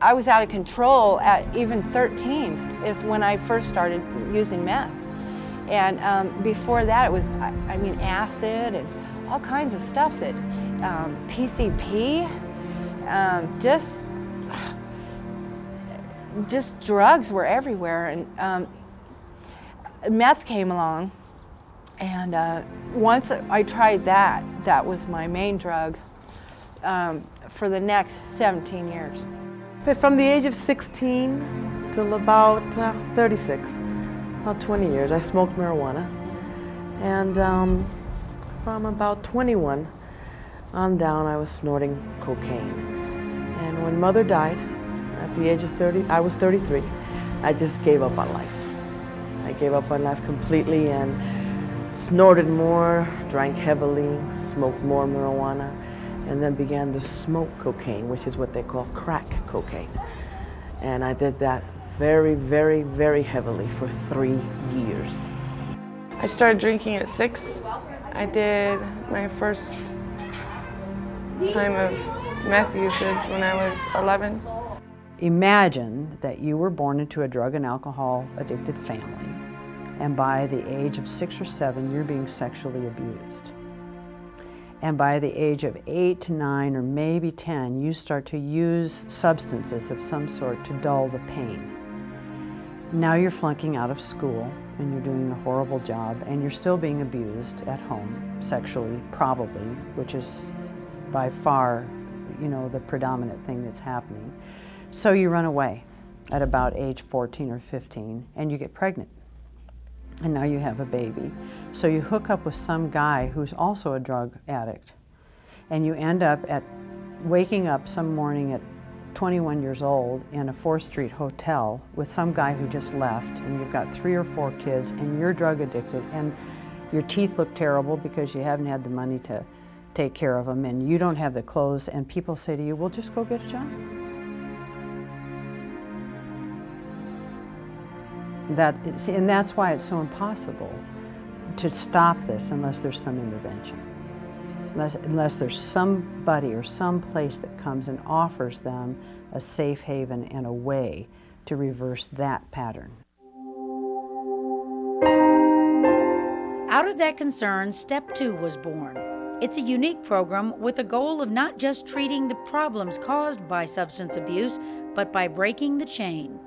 I was out of control at even 13 is when I first started using meth. And before that it was, I mean, acid and all kinds of stuff that, PCP, just drugs were everywhere. And meth came along, and once I tried that, that was my main drug for the next 17 years. From the age of 16 till about 36, about 20 years, I smoked marijuana. And from about 21 on down, I was snorting cocaine. And when Mother died, at the age of 30, I was 33, I just gave up on life. I gave up on life completely and snorted more, drank heavily, smoked more marijuana, and then began to smoke cocaine, which is what they call crack cocaine. And I did that very, very, very heavily for 3 years. I started drinking at 6. I did my first time of meth usage when I was 11. Imagine that you were born into a drug and alcohol addicted family, and by the age of 6 or 7, you're being sexually abused. And by the age of 8 to 9 or maybe 10, you start to use substances of some sort to dull the pain. Now you're flunking out of school and you're doing a horrible job, and you're still being abused at home, sexually, probably, which is by far, you know, the predominant thing that's happening. So you run away at about age 14 or 15 and you get pregnant. And now you have a baby. So you hook up with some guy who's also a drug addict, and you end up waking up some morning at 21 years old in a 4th Street hotel with some guy who just left, and you've got 3 or 4 kids, and you're drug addicted, and your teeth look terrible because you haven't had the money to take care of them, and you don't have the clothes, and people say to you, well, just go get a job. And that's why it's so impossible to stop this unless there's some intervention. Unless there's somebody or some place that comes and offers them a safe haven and a way to reverse that pattern. Out of that concern, STEP2 was born. It's a unique program with the goal of not just treating the problems caused by substance abuse, but by breaking the chain.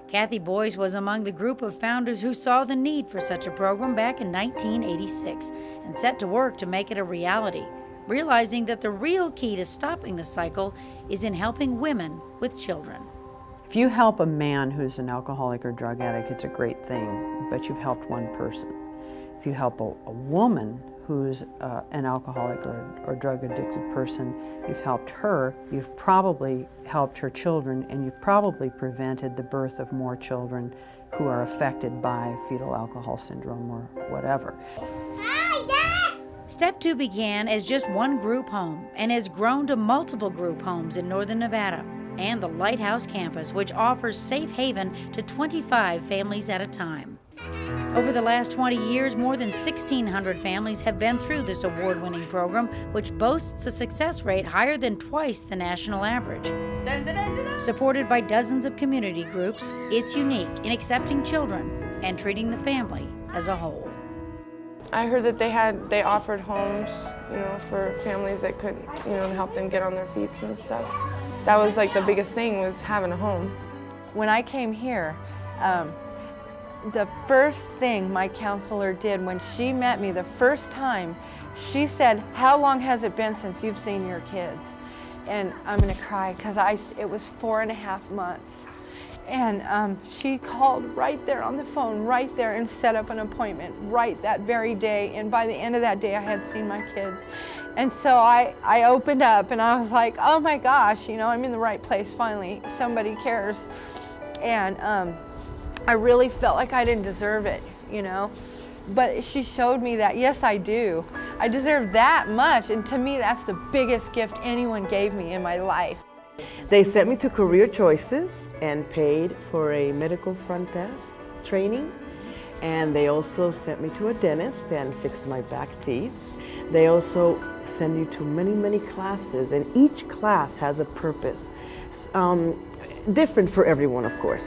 Kathy Boyce was among the group of founders who saw the need for such a program back in 1986 and set to work to make it a reality, realizing that the real key to stopping the cycle is in helping women with children. If you help a man who's an alcoholic or drug addict, it's a great thing, but you've helped one person. If you help a woman who's an alcoholic or drug addicted person, you've helped her, you've probably helped her children, and you've probably prevented the birth of more children who are affected by fetal alcohol syndrome or whatever. STEP2 began as just one group home and has grown to multiple group homes in northern Nevada and the Lighthouse campus, which offers safe haven to 25 families at a time. Over the last 20 years, more than 1,600 families have been through this award-winning program, which boasts a success rate higher than twice the national average. Supported by dozens of community groups, it's unique in accepting children and treating the family as a whole. I heard that they offered homes, you know, for families that couldn't, you know, to help them get on their feet and stuff. That was like the biggest thing, was having a home. When I came here, the first thing my counselor did when she met me the first time, she said, how long has it been since you've seen your kids? And I'm gonna cry because it was 4.5 months. And she called right there on the phone, right there, and set up an appointment right that very day. And by the end of that day, I had seen my kids. And so I opened up and I was like, oh my gosh, you know, I'm in the right place finally. Somebody cares. And I really felt like I didn't deserve it, you know. But she showed me that, yes, I do. I deserve that much, and to me, that's the biggest gift anyone gave me in my life. They sent me to Career Choices and paid for a medical front desk training. And they also sent me to a dentist and fixed my back teeth. They also send you to many, many classes, and each class has a purpose. different for everyone, of course.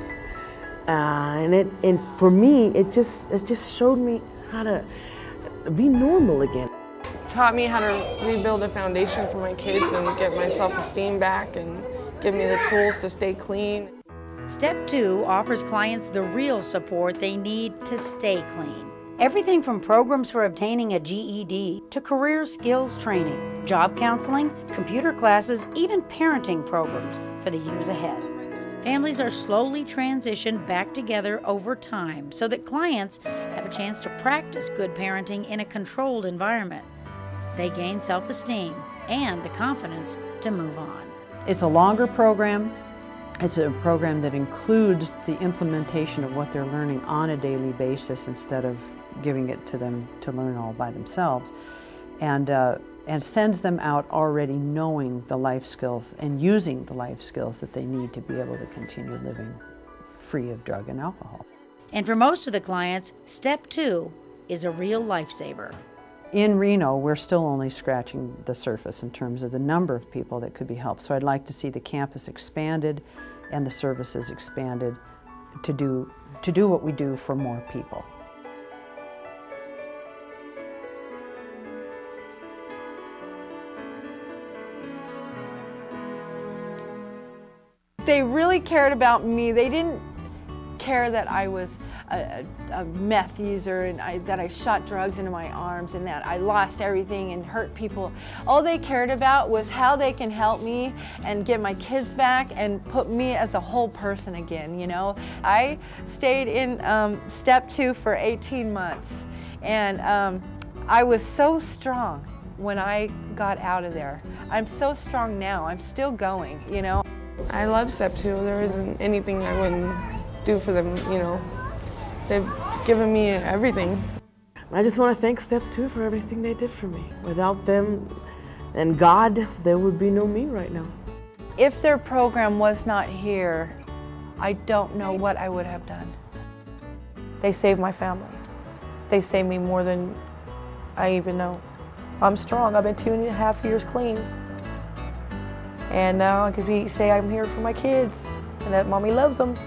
And for me, it just showed me how to be normal again. Taught me how to rebuild a foundation for my kids and get my self-esteem back and give me the tools to stay clean. Step 2 offers clients the real support they need to stay clean. Everything from programs for obtaining a GED to career skills training, job counseling, computer classes, even parenting programs for the years ahead. Families are slowly transitioned back together over time so that clients have a chance to practice good parenting in a controlled environment. They gain self-esteem and the confidence to move on. It's a longer program. It's a program that includes the implementation of what they're learning on a daily basis instead of giving it to them to learn all by themselves, and sends them out already knowing the life skills and using the life skills that they need to be able to continue living free of drug and alcohol. And for most of the clients, Step 2 is a real lifesaver. In Reno, we're still only scratching the surface in terms of the number of people that could be helped. So I'd like to see the campus expanded and the services expanded to do what we do for more people. They really cared about me. They didn't care that I was a meth user and that I shot drugs into my arms and that I lost everything and hurt people. All they cared about was how they can help me and get my kids back and put me as a whole person again, you know. I stayed in Step 2 for 18 months and I was so strong when I got out of there. I'm so strong now. I'm still going, you know. I love Step 2. There isn't anything I wouldn't do for them, you know. They've given me everything. I just want to thank Step 2 for everything they did for me. Without them and God, there would be no me right now. If their program was not here, I don't know what I would have done. They saved my family. They saved me more than I even know. I'm strong. I've been 2.5 years clean. And now I can say I'm here for my kids and that mommy loves them.